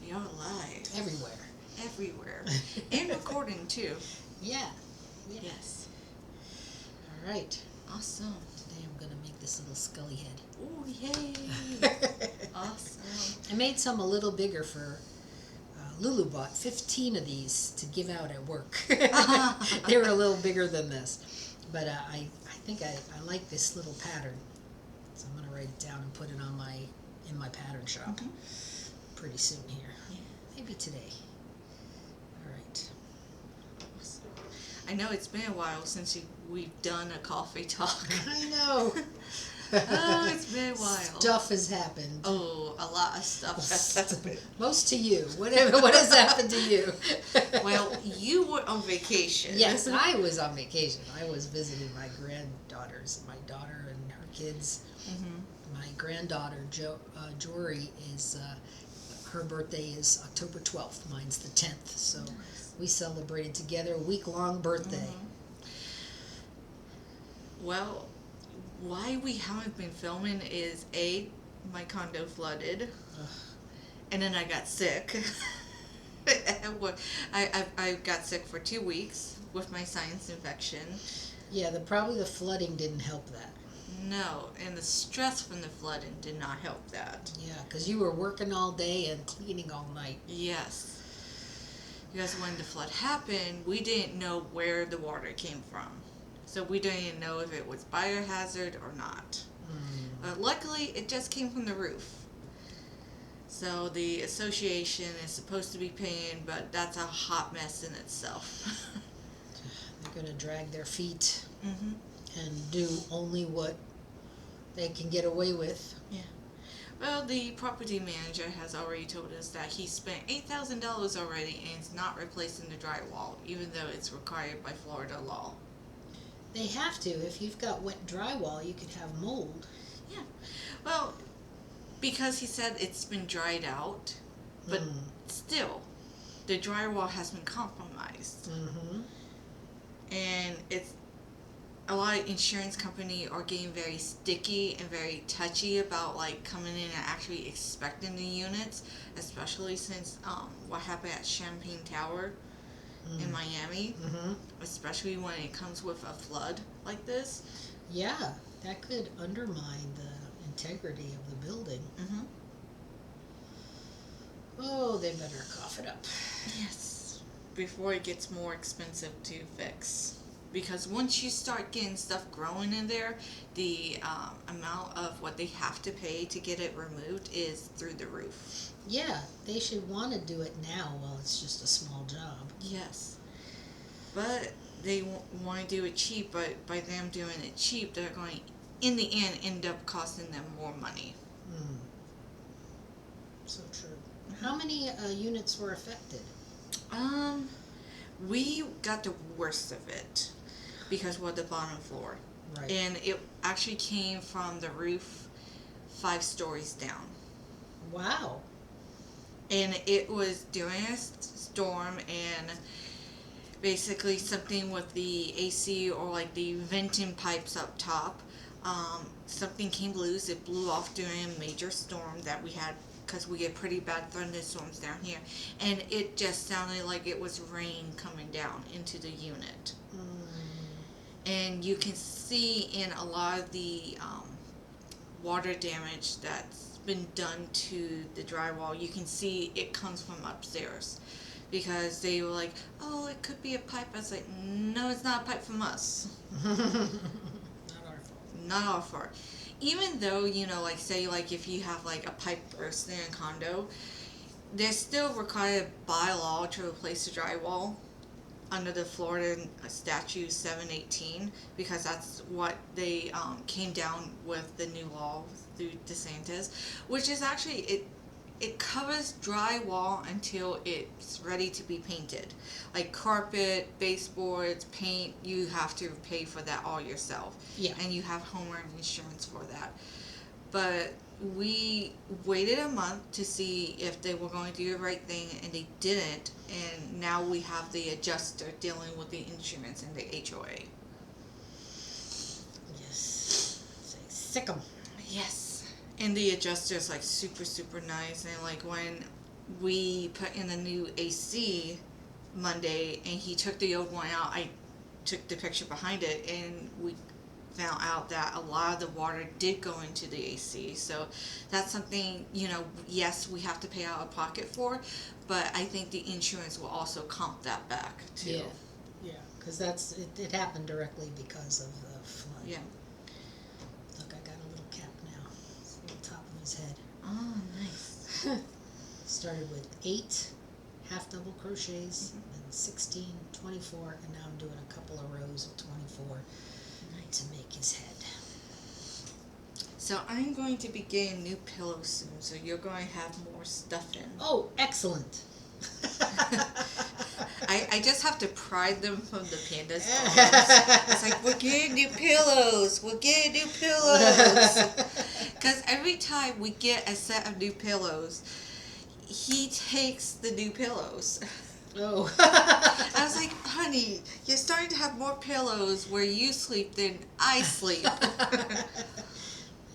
We are live. Everywhere. Everywhere. And recording too. Yeah. Yes. All right. Awesome. Today I'm going to make this little scully head. Oh, yay. Awesome. I made some a little bigger for Lulu bought 15 of these to give out at work. They were a little bigger than this. But I think I like this little pattern. So I'm going to write it down and put it on in my pattern shop pretty soon here. Yeah. Maybe today. All right. Awesome. I know it's been a while since we've done a coffee talk. I know. Oh, it's been a while. Stuff has happened. Oh, a lot of stuff has happened. Most to you. What has happened to you? Well, you were on vacation. Yes, I was on vacation. I was visiting my granddaughters, my daughter and her kids. Mm-hmm. My granddaughter, Jory, is her birthday is October 12th. Mine's the 10th. So we celebrated together a week-long birthday. Mm-hmm. Well, why we haven't been filming is my condo flooded, and then I got sick. I got sick for 2 weeks with my sinus infection. Yeah, probably the flooding didn't help that. No, and the stress from the flooding did not help that. Yeah, because you were working all day and cleaning all night. Yes. Because when the flood happened, we didn't know where the water came from. So we didn't even know if it was biohazard or not. But luckily, it just came from the roof. So the association is supposed to be paying, but that's a hot mess in itself. They're going to drag their feet Mm-hmm. and do only what they can get away with. Yeah. Well, the property manager has already told us that he spent $8,000 already and is not replacing the drywall, even though it's required by Florida law. They have to. If you've got wet drywall, you could have mold. Yeah. Well, because he said it's been dried out, but still, the drywall has been compromised. Mm-hmm. And it's a lot of insurance company are getting very sticky and very touchy about like coming in and actually inspecting the units, especially since what happened at Champagne Tower in Miami, especially when it comes with a flood like this. Yeah, that could undermine the integrity of the building. Mm-hmm. Oh, they better cough it up. Yes, before it gets more expensive to fix. Because once you start getting stuff growing in there, the amount of what they have to pay to get it removed is through the roof. Yeah, they should want to do it now while it's just a small job. Yes. But they want to do it cheap, but by them doing it cheap, they're going, in the end up costing them more money. So true. How many units were affected? We got the worst of it because we're the bottom floor. Right. And it actually came from the roof 5 stories down. Wow. And it was during a storm, and basically something with the AC or like the venting pipes up top, something came loose. It blew off during a major storm that we had, because we get pretty bad thunderstorms down here, and it just sounded like it was rain coming down into the unit. And you can see in a lot of the water damage that's been done to the drywall, you can see it comes from upstairs, because they were like, oh, it could be a pipe. I was like, no, it's not a pipe from us. Not our fault. Not our fault. Even though, like, say, like, if you have, like, a pipe burst in a condo, they're still required by law to replace the drywall under the Florida Statute 718, because that's what they came down with the new law through DeSantis, which is actually, it covers drywall until it's ready to be painted. Like carpet, baseboards, paint, you have to pay for that all yourself. Yeah. And you have homeowner insurance for that. But we waited a month to see if they were going to do the right thing, and they didn't. And now we have the adjuster dealing with the insurance and the HOA. Yes. Sick 'em. Yes. And the adjuster's like super, super nice. And like when we put in the new AC Monday, and he took the old one out. I took the picture behind it, and we found out that a lot of the water did go into the AC. So that's something, yes, we have to pay out of pocket for, but I think the insurance will also comp that back too. Yeah, because it happened directly because of the flood. Yeah. Look, I got a little cap now. It's on the top of his head. Oh, nice. Started with 8 half double crochets, then 16, 24, and now I'm doing a couple of rows of 24 to make his head. So I'm going to be getting new pillows soon, so you're going to have more stuff in. Oh, excellent. I just have to pry them from the panda's arms. It's like, we're getting new pillows. We're getting new pillows. Because every time we get a set of new pillows, he takes the new pillows. Oh. I was like, honey, you're starting to have more pillows where you sleep than I sleep.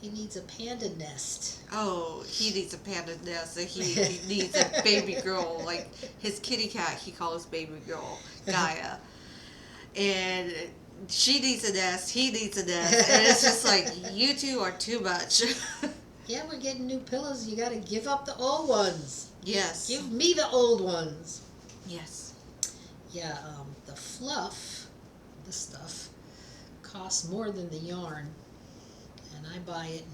He needs a panda nest. Oh, he needs a panda nest, and he needs a baby girl, like his kitty cat. He calls baby girl Gaia, and she needs a nest. He needs a nest, and it's just like, you two are too much. Yeah, we're getting new pillows. You got to give up the old ones. Yes. Give me the old ones. Yes. Yeah, the fluff, the stuff, costs more than the yarn, and I buy it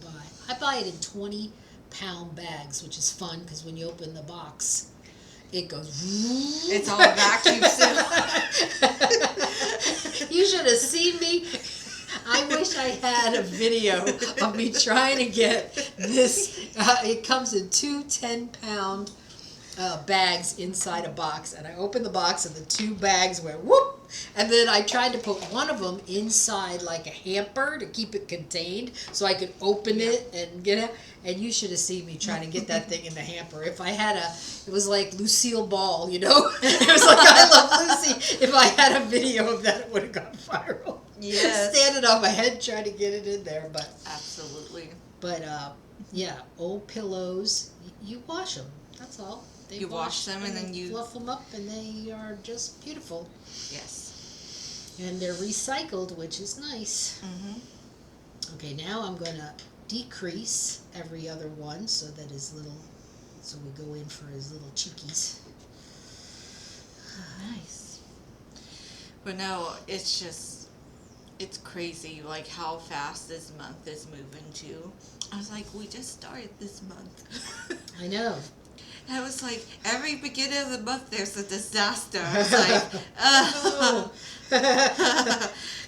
in 20-pound bags, which is fun because when you open the box, it goes. It's all vacuum sealed. You should have seen me. I wish I had a video of me trying to get this. It comes in 2 10-pound bags inside a box, and I opened the box and the 2 bags went whoop, and then I tried to put one of them inside like a hamper to keep it contained so I could open it and get it. And you should have seen me trying to get that thing in the hamper. If I had it was like Lucille Ball, It was like I Love Lucy. If I had a video of that, it would have gone viral. Yes. Standing on my head trying to get it in there, but Absolutely. but yeah, old pillows. You wash them. That's all. They You wash them and then you fluff them up, and they are just beautiful. Yes. And they're recycled, which is nice. Mhm. Okay, now I'm gonna decrease every other one so that so we go in for his little cheekies. Nice. But no, it's crazy, like how fast this month is moving too. I was like, we just started this month. I know. I was like, every beginning of the month there's a disaster. I was like,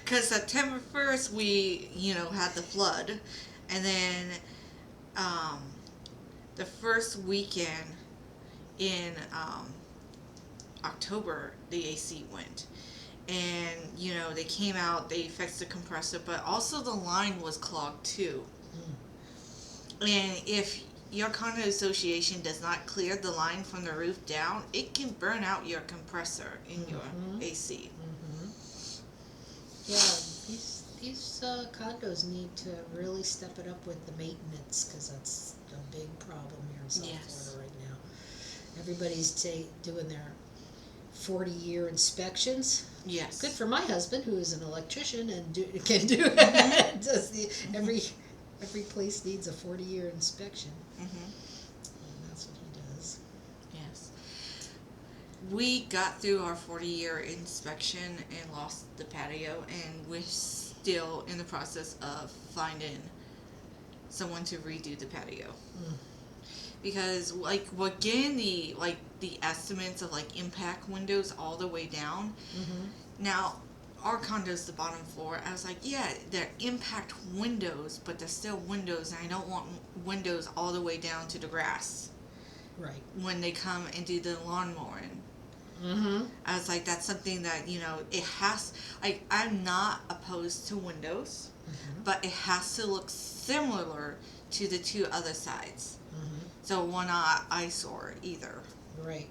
because September 1st we, had the flood, and then the first weekend in October the AC went. And, they came out, they fixed the compressor, but also the line was clogged too. And if your condo association does not clear the line from the roof down, it can burn out your compressor in your AC. Yeah, these condos need to really step it up with the maintenance, because that's a big problem here in South Florida right now. Everybody's doing their 40-year inspections. Yes. Good for my husband, who is an electrician and can do it. Every place needs a 40-year inspection. Mhm. And that's what he does. Yes. We got through our 40-year inspection and lost the patio, and we're still in the process of finding someone to redo the patio. Because we're getting the estimates of impact windows all the way down. Now our condo's the bottom floor. I was like, yeah, they're impact windows, but they're still windows, and I don't want windows all the way down to the grass. Right. When they come and do the lawn mowing. I was like, that's something that, it has, I'm not opposed to windows, but it has to look similar to the 2 other sides. So one not eyesore either. Right.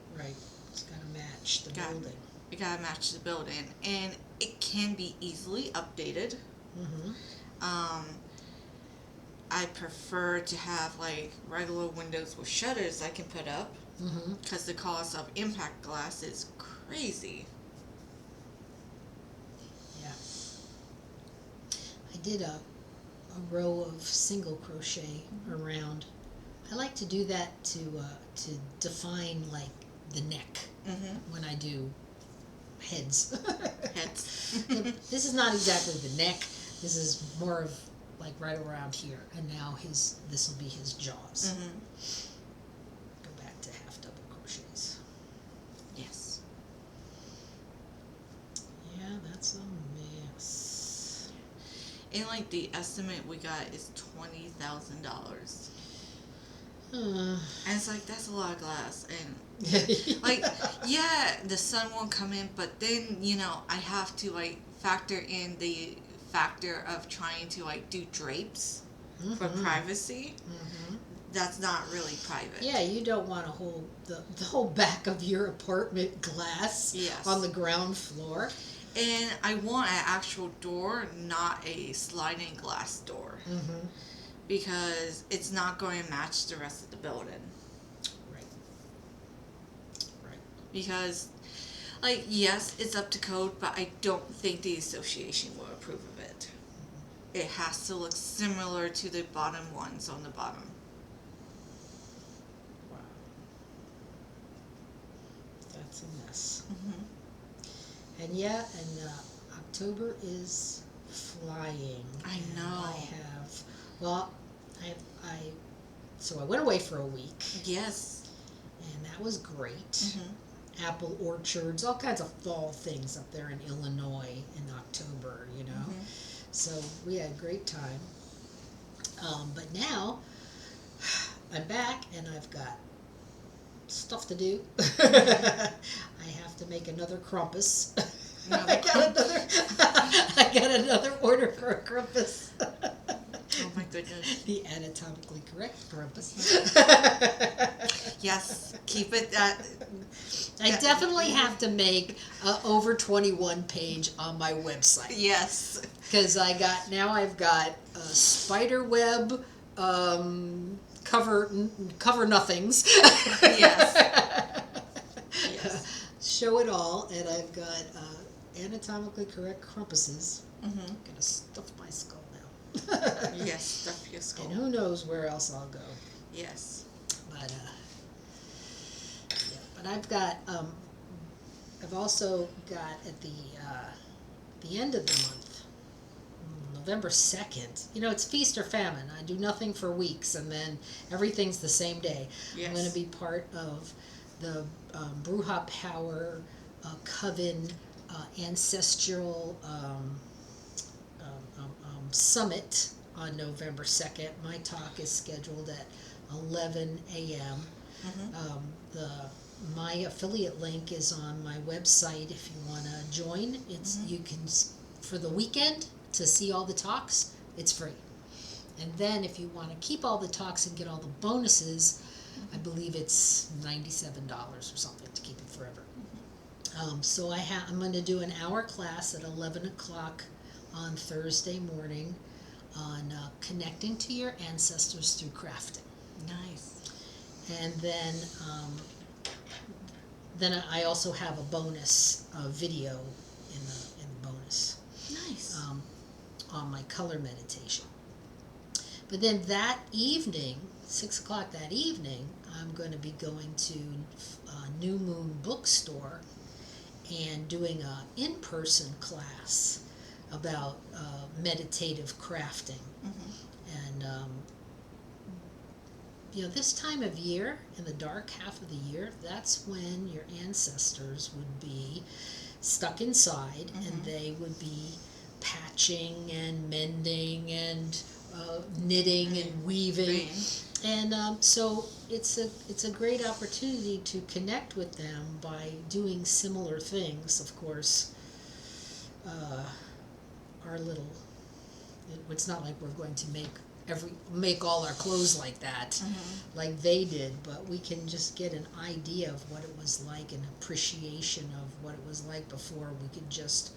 It's got to match the building. You gotta match the building, and it can be easily updated. I prefer to have like regular windows with shutters I can put up, because the cost of impact glass is crazy. Yeah. I did a row of single crochet around. I like to do that to define like the neck when I do heads. Heads. This is not exactly the neck. This is more of like right around here, and now this will be his jaws. Go back to half double crochets. Yes. Yeah, that's a mess. And like the estimate we got is $20,000. Uh, And it's like, that's a lot of glass. And like, yeah, the sun won't come in, but then, I have to like factor in the factor of trying to like do drapes for privacy. That's not really private. Yeah, you don't want to hold the whole back of your apartment glass Yes. on the ground floor. And I want an actual door, not a sliding glass door. Because it's not going to match the rest of the building. Right. Because, like, yes, it's up to code, but I don't think the association will approve of it. It has to look similar to the bottom ones on the bottom. Wow. That's a mess. And yeah, and October is flying. I And know. So I went away for a week, Yes. and that was great. Apple orchards, all kinds of fall things up there in Illinois in October, So we had a great time. But now I'm back and I've got stuff to do. I have to make another crumpus. I got another order for a crumpus. Oh my goodness. The anatomically correct crumpus. Yes, keep it that. I definitely have to make a over 21 page on my website. Yes. Because I've got a spider web cover nothings. Yes. Yes. Show it all, and I've got anatomically correct crumpuses. I'm gonna stuff my skull now. Yes, stuff your skull. And who knows where else I'll go. Yes. But but I've also got at the end of the month, November 2nd. It's feast or famine. I do nothing for weeks, and then everything's the same day. Yes. I'm going to be part of the Bruja Power Coven ancestral summit on November 2nd. My talk is scheduled at 11 a.m. My affiliate link is on my website if you want to join. You can, for the weekend, to see all the talks, it's free. And then if you want to keep all the talks and get all the bonuses, I believe it's $97 or something to keep it forever. So I'm going to do an hour class at 11 o'clock on Thursday morning on connecting to your ancestors through crafting. Nice. And then I also have a bonus video in the bonus. Nice. On my color meditation. But then that evening, 6 o'clock that evening, I'm going to be going to New Moon Bookstore and doing a in-person class about meditative crafting. And this time of year, in the dark half of the year, that's when your ancestors would be stuck inside, and they would be patching and mending and knitting and weaving. And so it's a great opportunity to connect with them by doing similar things. Of course, it's not like we're going to make all our clothes like that, like they did, but we can just get an idea of what it was like, an appreciation of what it was like before we could just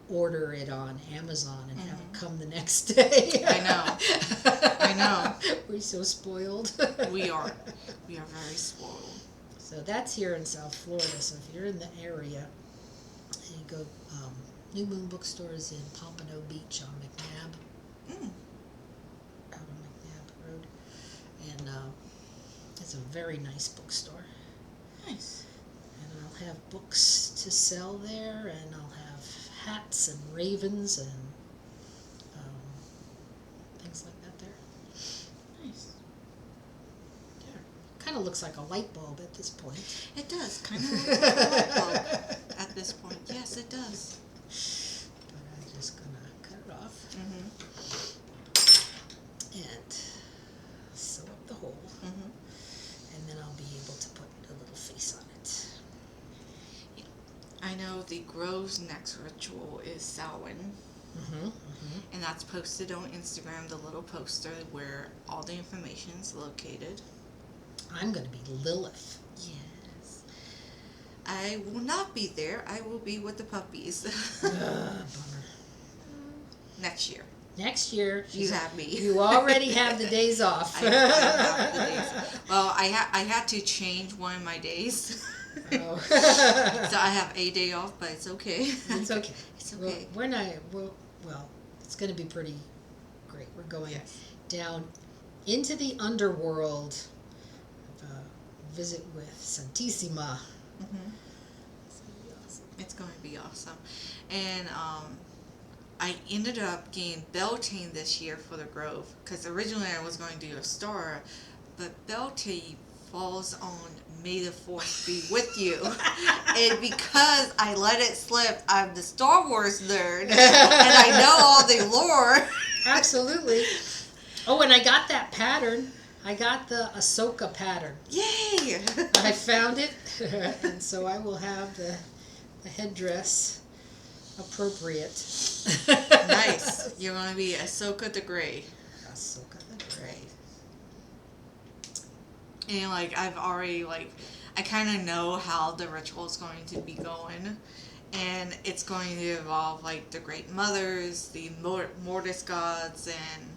order it on Amazon and have it come the next day. I know. We're so spoiled. We are very spoiled. So that's here in South Florida. So if you're in the area, and you go, New Moon Bookstore is in Pompano Beach on McNabb, out on McNabb Road, and it's a very nice bookstore. Nice. And I'll have books to sell there, and I'll have hats and ravens and things like that there. Nice. Kind of looks like a light bulb at this point. It does. Kind of look like a light bulb at this point. Yes, it does. But I'm just going to cut it off and sew up the hole. And then I'll be able to put a little face on it. I know the Grove's next ritual is Samhain. And that's posted on Instagram, the little poster where all the information is located. I'm going to be Lilith. Yes. I will not be there. I will be with the puppies. Bummer. Next year. Next year. You have me. You already have the days off. I have the days. Well, I had to change one of my days. Oh. So I have a day off, but it's okay. It's okay. It's okay. Well, it's going to be pretty great. We're going down into the underworld. Visit with Santissima. It's going to be awesome. And I ended up getting Beltane this year for the Grove, because originally I was going to do a star, but Beltane falls on May the 4th be with you. And because I let it slip, I'm the Star Wars nerd, and I know all the lore. Absolutely. Oh, and I got that pattern. I got the Ahsoka pattern. Yay! I found it, and so I will have the headdress appropriate. Nice. You're going to be Ahsoka the Grey. Ahsoka the Grey. And, I've already, I kind of know how the ritual is going to be going. And it's going to involve, the Great Mothers, the Mortis gods, and,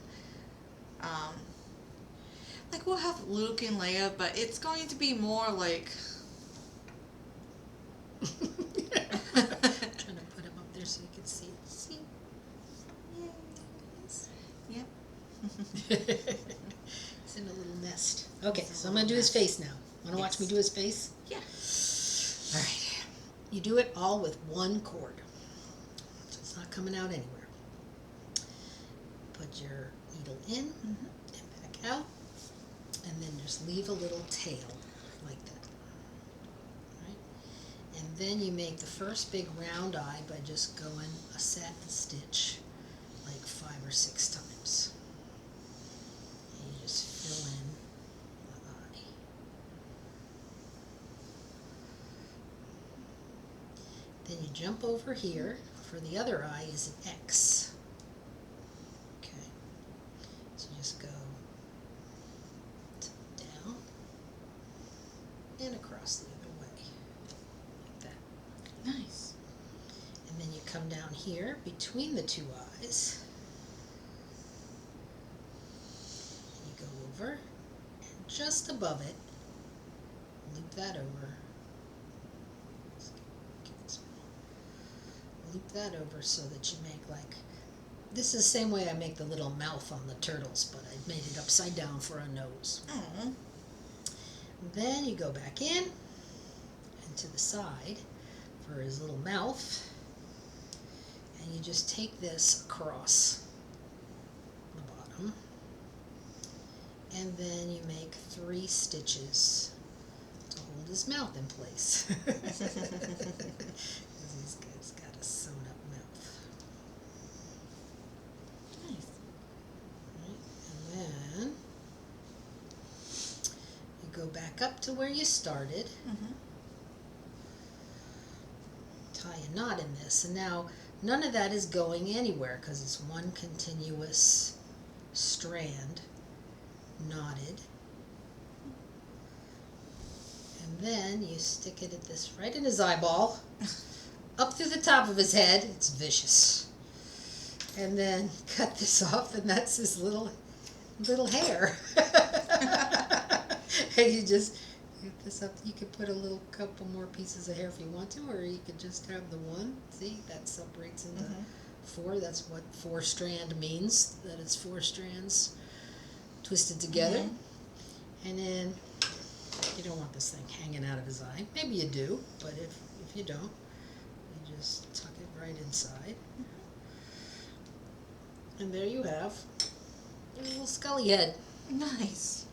we'll have Luke and Leia, but it's going to be more like... Trying to put him up there so you can see. See? Yep. He's in a little nest. Okay, so I'm going to do his face now. Want to watch me do his face? Yeah. All right. You do it all with one cord. So it's not coming out anywhere. Put your needle in and back out. And then just leave a little tail like that. Right? And then you make the first big round eye by just going a satin stitch 5 or 6 times. And you just fill in the eye. Then you jump over here. For the other eye is an X. Okay. So just go down and across the other way, like that. Nice. And then you come down here between the two eyes. You go over, and just above it, loop that over. Loop that over so that you make this is the same way I make the little mouth on the turtles, but I made it upside down for a nose. Then you go back in and to the side for his little mouth, and you just take this across the bottom, and then you make 3 stitches to hold his mouth in place. He's got a sewn up mouth. Nice. Right, and then you go back up to where you started. Tie a knot in this, and now none of that is going anywhere because it's one continuous strand knotted. And then you stick it at this right in his eyeball. up through the top of his head. It's vicious. And then cut this off, and that's his little hair. And you just get this up. You could put a little couple more pieces of hair if you want to, or you could just have the one. See, that separates into four. That's what 4-strand means, that it's 4 strands twisted together. And then you don't want this thing hanging out of his eye. Maybe you do, but if you don't, you just tuck it right inside. And there you have a little scully head. Nice.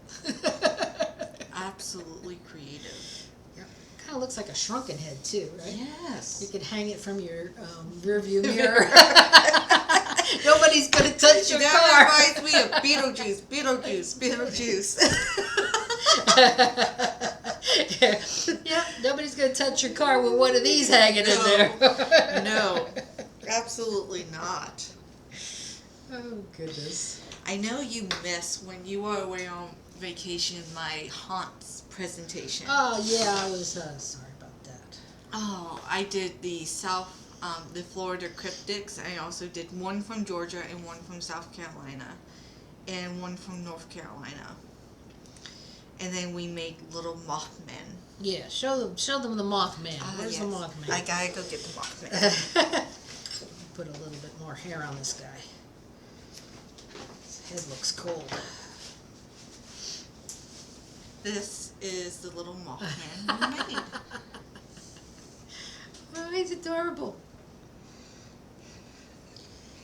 Absolutely creative. Yep. Kind of looks like a shrunken head too, right? Yes. You could hang it from your rear view mirror. Nobody's going to touch your car. That reminds me of Beetlejuice. Yeah, nobody's going to touch your car with one of these hanging in there. No, absolutely not. Oh, goodness. I know you miss, when you were away on vacation, my haunts presentation. Oh, yeah, I was sorry about that. Oh, I did the the Florida cryptids. I also did one from Georgia and one from South Carolina and one from North Carolina. And then we made little Mothman. Yeah, show them the Mothman. Where's yes. the Mothman? I gotta go get the Mothman. Put a little bit more hair on this guy. His head looks cold. This is the little Mothman we made. Oh, he's adorable.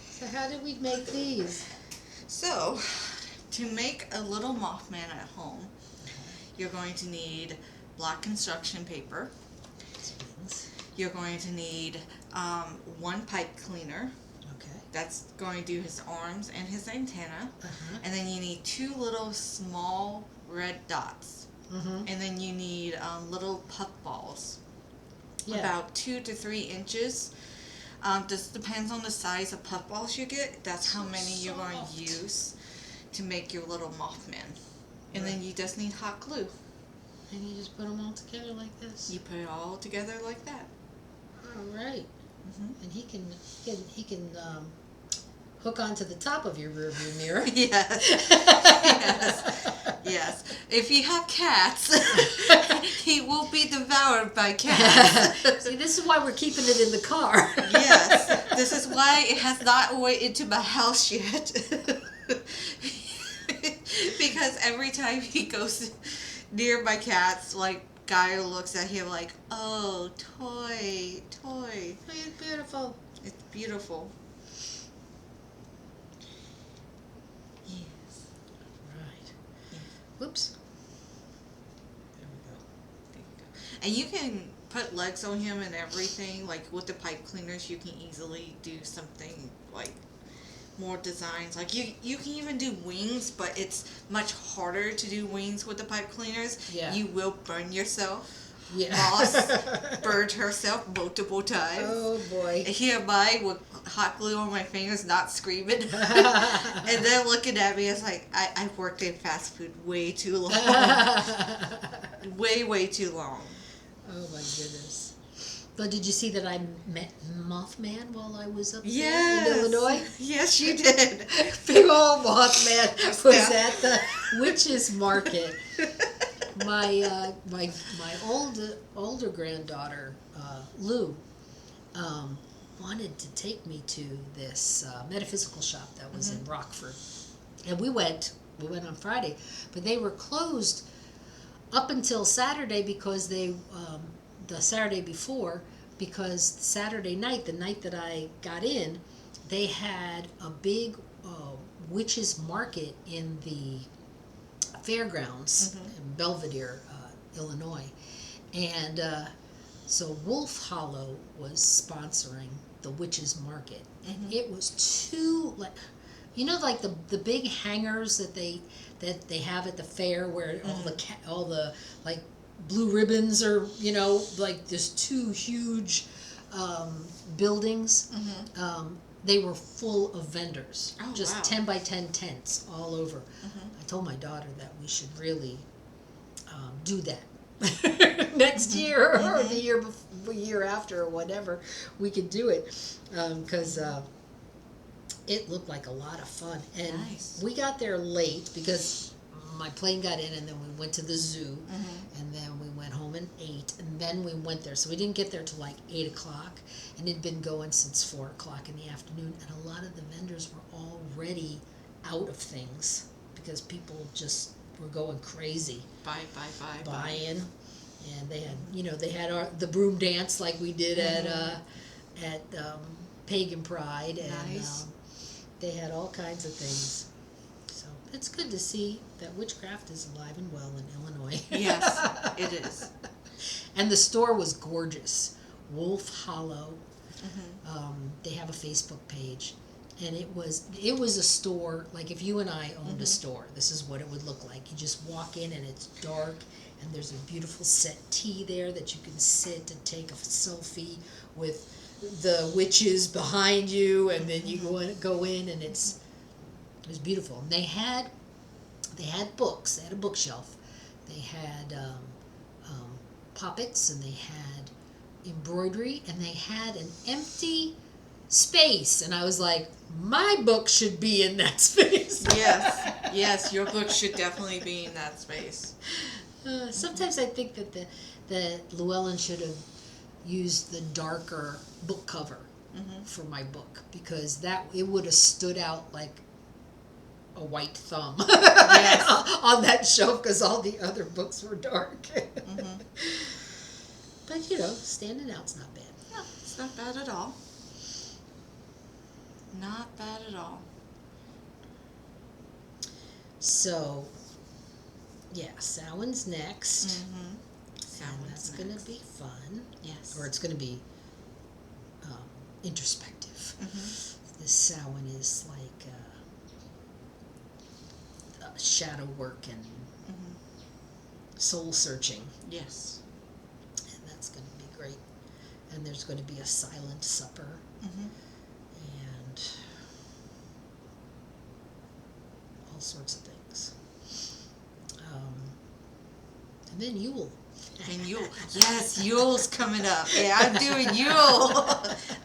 So how did we make these? So, to make a little Mothman at home, you're going to need black construction paper. You're going to need 1 pipe cleaner. Okay. That's going to do his arms and his antenna. And then you need 2 little small red dots. And then you need little puff balls. Yeah. About 2 to 3 inches. This depends on the size of puff balls you get. That's how many you're going to use to make your little Mothman. And then you just need hot glue. And you just put them all together like this. You put it all together like that. All right. And he can hook onto the top of your rear view mirror. Yes. Yes. If you have cats, he will be devoured by cats. See, this is why we're keeping it in the car. Yes. This is why it has not went into my house yet. Because every time he goes near my cats, like, Guy looks at him like, oh, toy. It's beautiful. It's beautiful. Yes. Right. Whoops. There we go. There you go. And you can put legs on him and everything. Like with the pipe cleaners, you can easily do something like more designs. Like you can even do wings, but it's much harder to do wings with the pipe cleaners. Yeah. You will burn yourself. Yeah. Moss burned herself multiple times. Oh boy. Hereby with hot glue on my fingers, not screaming. And then looking at me, it's like, I've worked in fast food way too long. Way too long. Oh my goodness. But did you see that I met Mothman while I was up there Yes. in Illinois? Yes, you did. Big old Mothman was at the witch's market. My older granddaughter, Lou, wanted to take me to this metaphysical shop that was in Rockford, and we went on Friday, but they were closed up until Saturday because the Saturday before, because Saturday night, the night that I got in, they had a big witches market in the fairgrounds in Belvedere, Illinois, and so Wolf Hollow was sponsoring the witches market, and it was too, like, you know, like the big hangers that they have at the fair where all the like blue ribbons are, you know, like there's 2 huge buildings. They were full of vendors, just 10 by 10 tents all over. I told my daughter that we should really do that next year or the the year after or whatever we could do it, because it looked like a lot of fun. And Nice. we got there late because my plane got in, and then we went to the zoo, and then we went home and ate, and then we went there. So we didn't get there till like 8 o'clock, and it'd been going since 4 o'clock in the afternoon, and a lot of the vendors were already out of things because people just were going crazy Buy. buying. And they had, they had the broom dance like we did at Pagan Pride, and Nice. they had all kinds of things. So it's good to see that witchcraft is alive and well in Illinois. Yes, it is. And the store was gorgeous. Wolf Hollow. They have a Facebook page, and it was a store like if you and I owned a store, this is what it would look like. You just walk in and it's dark, and there's a beautiful settee there that you can sit and take a selfie with the witches behind you, and then you go in, and it was beautiful. And they had books. They had a bookshelf. They had puppets, and they had embroidery, and they had an empty space. And I was like, my book should be in that space. Yes, your book should definitely be in that space. Sometimes I think that Llewellyn should have used the darker book cover for my book, because that it would have stood out like a white thumb on that shelf, because all the other books were dark. But standing out's not bad. No, it's not bad at all. Not bad at all. So, yeah, Samhain's next. Samhain's And that's going to be fun. Yes. Or it's going to be introspective. This Samhain is like shadow work and soul searching. Yes. And that's going to be great. And there's going to be a silent supper. And all sorts of things. And then Yule. And Yule. Yes, Yule's coming up. Yeah, I'm doing Yule.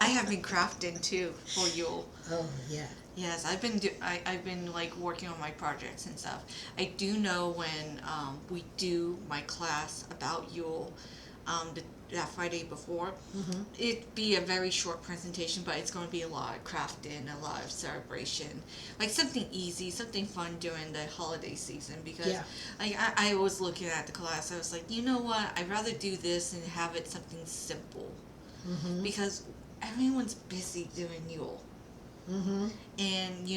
I have been crafting too for Yule. Oh, yeah. Yes, I've been like working on my projects and stuff. I do know when we do my class about Yule, that Friday before, it'd be a very short presentation, but it's going to be a lot of crafting, a lot of celebration, like something easy, something fun during the holiday season. Because like I was looking at the class, I was like, you know what? I'd rather do this and have it something simple, because everyone's busy doing Yule. And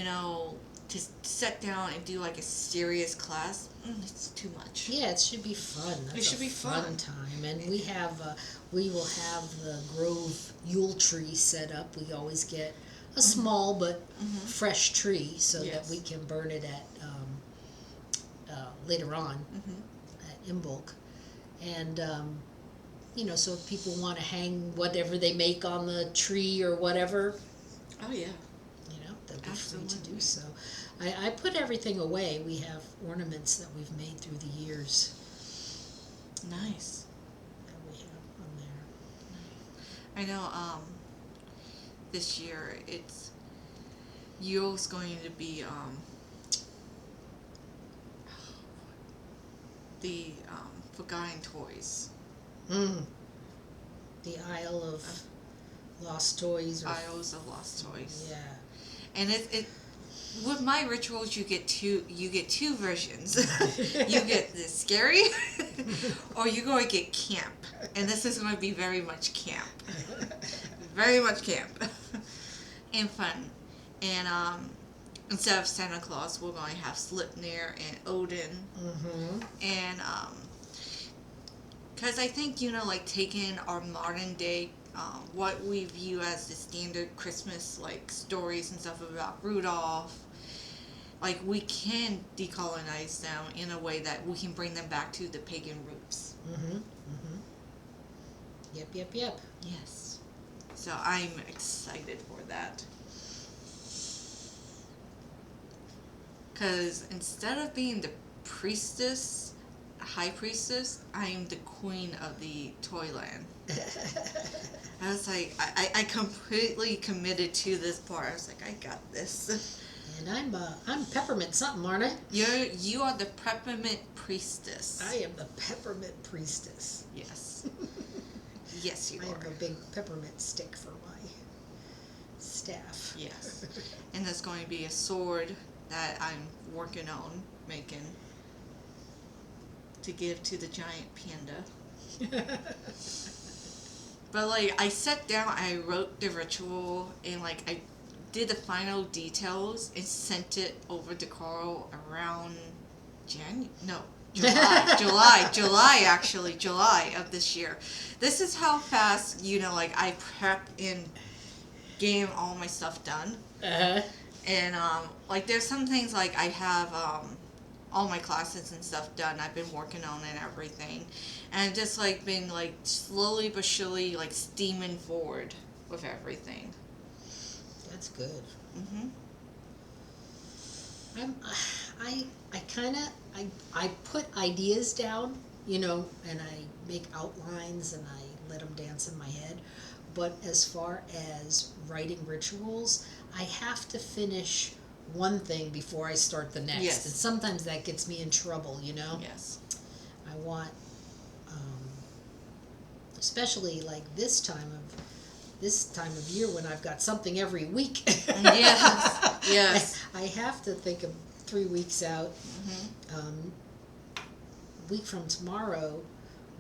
to sit down and do like a serious class, it's too much. Yeah, it should be fun. It should be fun time. And we will have the Grove Yule tree set up. We always get a small but fresh tree so that we can burn it at later on at Imbolc. And so if people want to hang whatever they make on the tree or whatever, Oh yeah. they'll be free to do so. I put everything away. We have ornaments that we've made through the years Nice. that we have on there. I know this year Yule's going to be the Forgotten Toys. The Isle of Lost Toys. Isles of Lost Toys. Yeah. And it with my rituals you get two versions. You get the scary or you're going to get camp. And this is going to be very much camp. Very much camp. And fun. And instead of Santa Claus, we're going to have Sleipnir and Odin. And because I think like taking our modern day what we view as the standard Christmas like stories and stuff about Rudolph, like we can decolonize them in a way that we can bring them back to the pagan roots. Yep. Yes. So I'm excited for that. Because instead of being the priestess, high priestess, I am the queen of the Toyland. I was like, I completely committed to this part. I was like, I got this. And I'm peppermint something, aren't I? You are the peppermint priestess. I am the peppermint priestess. Yes. Yes, you I are. have a big peppermint stick for my staff. Yes. And there's going to be a sword that I'm working on making to give to the giant panda. But like, I sat down, I wrote the ritual, and like I did the final details and sent it over to Carl around July of this year. This is how fast, like I prep and getting all my stuff done. Uh-huh. And like there's some things like I have all my classes and stuff done. I've been working on and everything, and I've just like been like slowly but surely like steaming forward with everything. That's good. Mhm. I put ideas down, and I make outlines and I let them dance in my head. But as far as writing rituals, I have to finish one thing before I start the next. Yes. And sometimes that gets me in trouble, Yes. I want, especially like this time of year when I've got something every week. Yes. Yes. I have to think of 3 weeks out. Mhm. A week from tomorrow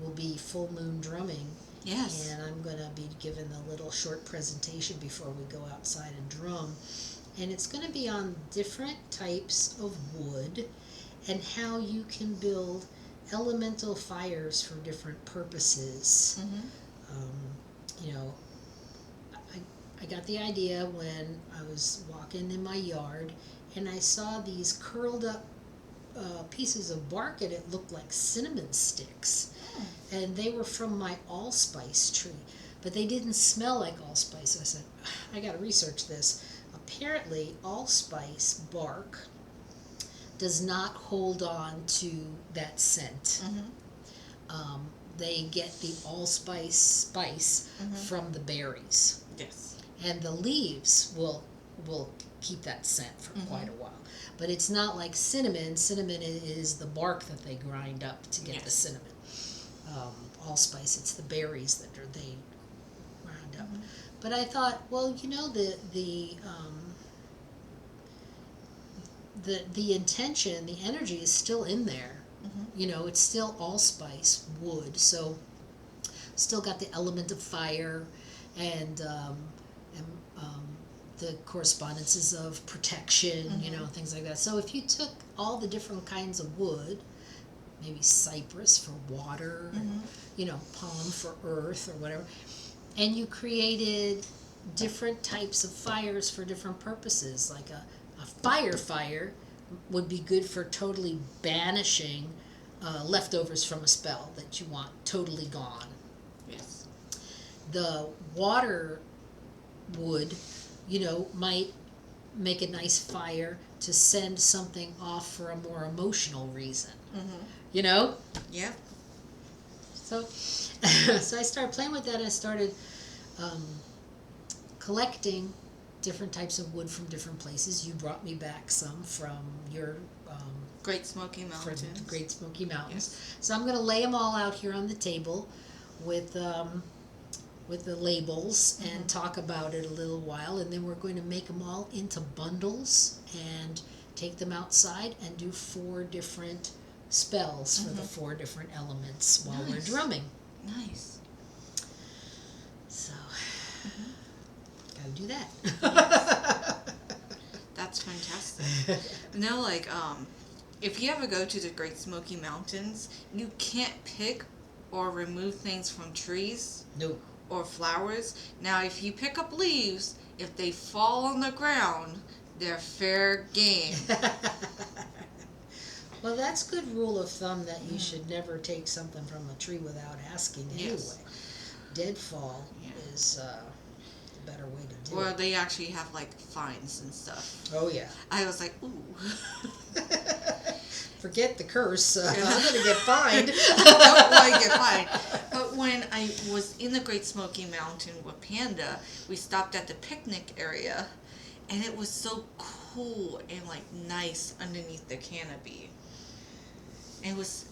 will be full moon drumming. Yes. And I'm going to be given a little short presentation before we go outside and drum. And it's going to be on different types of wood and how you can build elemental fires for different purposes. Mhm. I got the idea when I was walking in my yard and I saw these curled up pieces of bark and it looked like cinnamon sticks. And they were from my allspice tree, but they didn't smell like allspice. I said, I got to research this. Apparently, allspice bark does not hold on to that scent. Mhm. They get the allspice spice from the berries, Yes. and the leaves will keep that scent for quite a while. But it's not like cinnamon. Cinnamon is the bark that they grind up to get the cinnamon. Allspice, it's the berries that they grind up. But I thought, well, the intention, the energy is still in there. It's still allspice wood, so still got the element of fire and the correspondences of protection, things like that. So if you took all the different kinds of wood, maybe cypress for water, palm for earth or whatever, and you created different types of fires for different purposes, like a fire would be good for totally banishing leftovers from a spell that you want totally gone. Yes. The water wood, might make a nice fire to send something off for a more emotional reason. Yep. So I started playing with that and I started collecting different types of wood from different places. You brought me back some from your Great Smoky Mountains. from the Great Smoky Mountains. So I'm going to lay them all out here on the table with the labels and talk about it a little while, and then we're going to make them all into bundles and take them outside and do 4 different spells for the 4 different elements while we're drumming. Nice. So, gotta do that. That's fantastic. If you ever go to the Great Smoky Mountains, you can't pick or remove things from trees No. or flowers. Now, if you pick up leaves, if they fall on the ground, they're fair game. Well, that's good rule of thumb that you should never take something from a tree without asking anyway. Yes. Deadfall is the better way to do Or it. they actually have like fines and stuff. Oh, yeah. I was like, ooh. forget the curse. I'm gonna get fined. Don't want to get fined. But when I was in the Great Smoky Mountain with Panda, we stopped at the picnic area, and it was so cool and like nice underneath the canopy. It was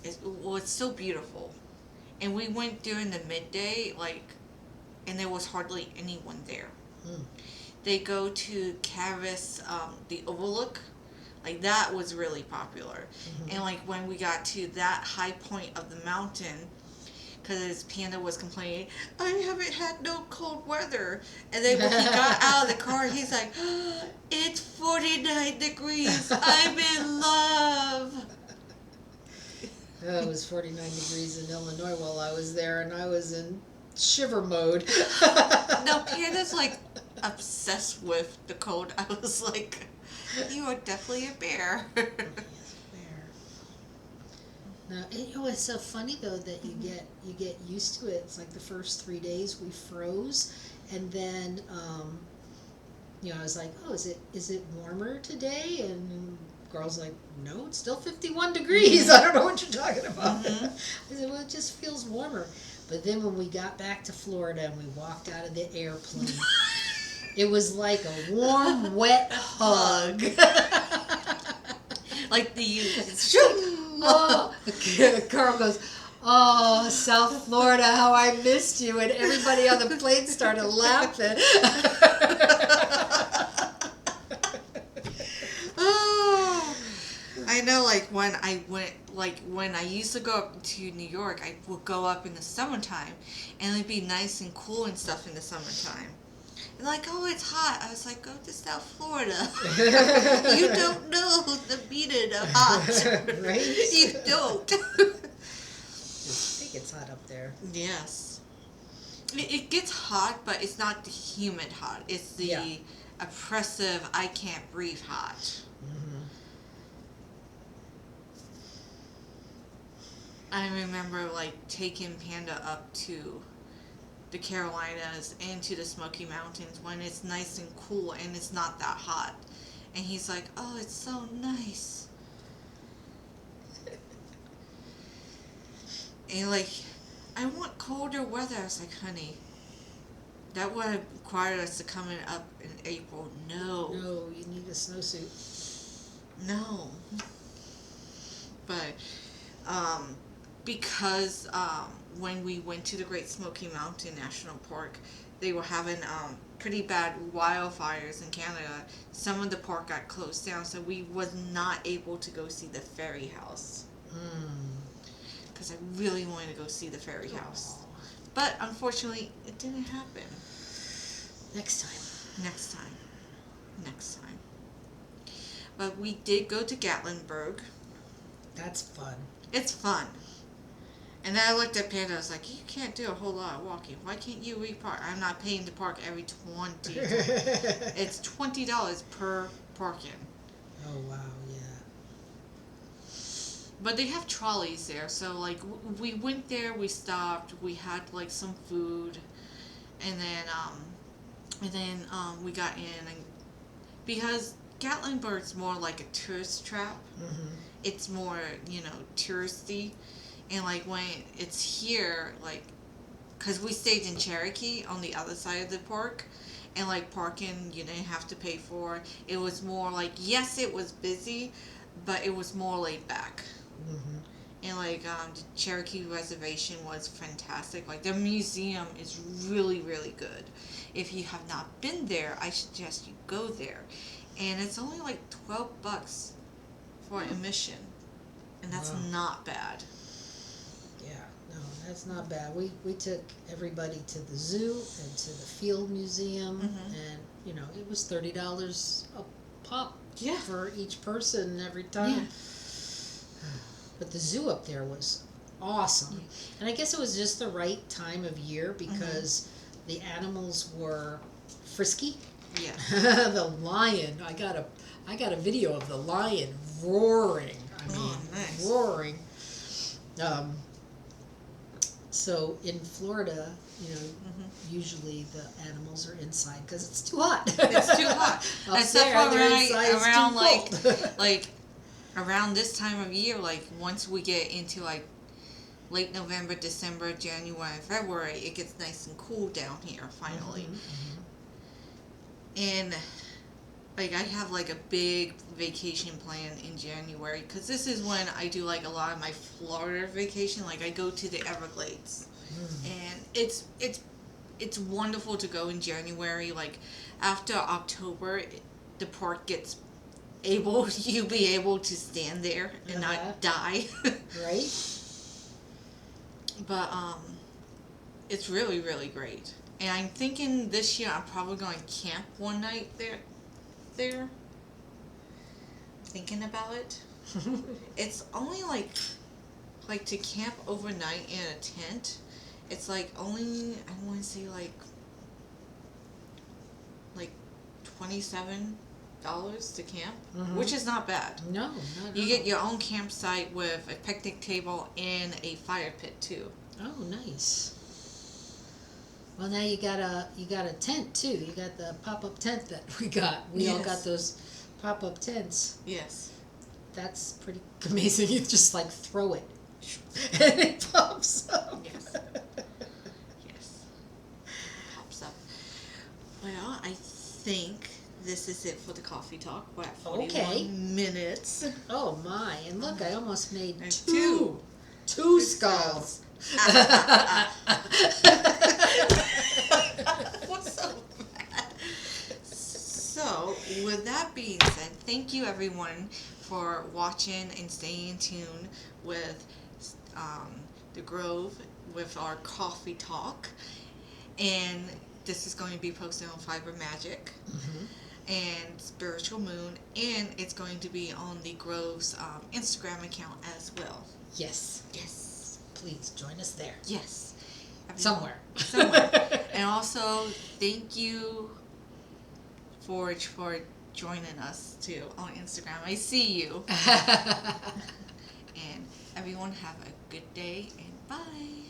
so beautiful, and we went during the midday, and there was hardly anyone there. Mm. They go to Cavis, the Overlook. Like, that was really popular. Mm-hmm. And, like, when we got to that high point of the mountain, because Panda was complaining, I haven't had no cold weather. And then when he got out of the car, he's like, it's 49 degrees. I'm in love. It was 49 degrees in Illinois while I was there, and I was in shiver mode. No, Panda's, like, obsessed with the cold. I was like, you are definitely a bear. Yes, bear. Now, it's so funny though that you get used to it. It's like the first 3 days we froze, and then I was like, oh, is it warmer today? And girl's like, no, it's still 51 degrees. I don't know what you're talking about. Mm-hmm. I said, well, it just feels warmer. But then when we got back to Florida and we walked out of the airplane, it was like a warm, wet hug. Like the Oh, Carl goes, oh, South Florida, how I missed you. And everybody on the plane started laughing. Oh, I know, when I used to go up to New York, I would go up in the summertime, and it'd be nice and cool and stuff in the summertime. And oh, it's hot. I was like, go to South Florida. You don't know the meaning of hot. Right? You don't. I think it's hot up there. Yes. It gets hot, but it's not the humid hot. It's the oppressive, I can't breathe hot. Mm-hmm. I remember taking Panda up to the Carolinas and to the Smoky Mountains when it's nice and cool and it's not that hot. And he's like, oh, it's so nice. And I want colder weather. I was like, honey, that would have required us to come in up in April. No. No, you need a snowsuit. No. But, because when we went to the Great Smoky Mountain National Park, they were having pretty bad wildfires in Canada. Some of the park got closed down, so we was not able to go see the Fairy House. Because I really wanted to go see the Fairy House. But unfortunately, it didn't happen. Next time. Next time. But we did go to Gatlinburg. That's fun. It's fun. And then I looked at Panda, I was like, you can't do a whole lot of walking. Why can't you repark? I'm not paying to park every 20. It's $20 per parking. Oh, wow, yeah. But they have trolleys there, so we went there, we stopped, we had some food, and then we got in, and because Gatlinburg's more like a tourist trap. Mm-hmm. It's more, touristy. And, when it's here, because we stayed in Cherokee on the other side of the park, and, parking you didn't have to pay for. It was more yes, it was busy, but it was more laid back. Mm-hmm. And, the Cherokee Reservation was fantastic. Their museum is really, really good. If you have not been there, I suggest you go there. And it's only $12 for admission. And that's not bad. Yeah, no, that's not bad. We took everybody to the zoo and to the Field Museum, and it was $30 a pop for each person every time. Yeah. But the zoo up there was awesome, and I guess it was just the right time of year because the animals were frisky. Yeah. The lion, I got a video of the lion roaring. Nice. Roaring. So in Florida, usually the animals are inside because it's too hot. It's too hot. Up Except there, for they're inside, it's too around cold. around this time of year, like once we get into like late November, December, January, and February, it gets nice and cool down here finally. And like I have like a big vacation plan in January because this is when I do like a lot of my Florida vacation. Like I go to the Everglades, and it's wonderful to go in January. Like after October, the park gets you be able to stand there and not die. Right? But it's really really great. And I'm thinking this year I'm probably going to camp one night there. Thinking about it. It's only like to camp overnight in a tent. It's like only I want to say like $27 to camp, which is not bad. No, not at You all. get your own campsite with a picnic table and a fire pit too. Oh, nice. Well, now you got a tent too. You got the pop-up tent that we got. We all got Yes. those pop-up tents. Yes. That's pretty amazing. You just like throw it, and it pops up. Yes. Yes. Pops up. Well, I think this is it for the coffee talk. We're at 41 Okay. minutes. Oh my! And look, I almost made There's two skulls. What's so bad? So, with that being said, thank you everyone for watching and staying in tune with The Grove with our coffee talk. And this is going to be posted on Fiber Magic and Spiritual Moon, and it's going to be on the Grove's Instagram account as well. Yes. Yes. Please join us there. Yes. Somewhere. Somewhere. And also, thank you for joining us too on Instagram. I see you. And everyone have a good day and bye.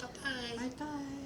Bye-bye. Bye bye.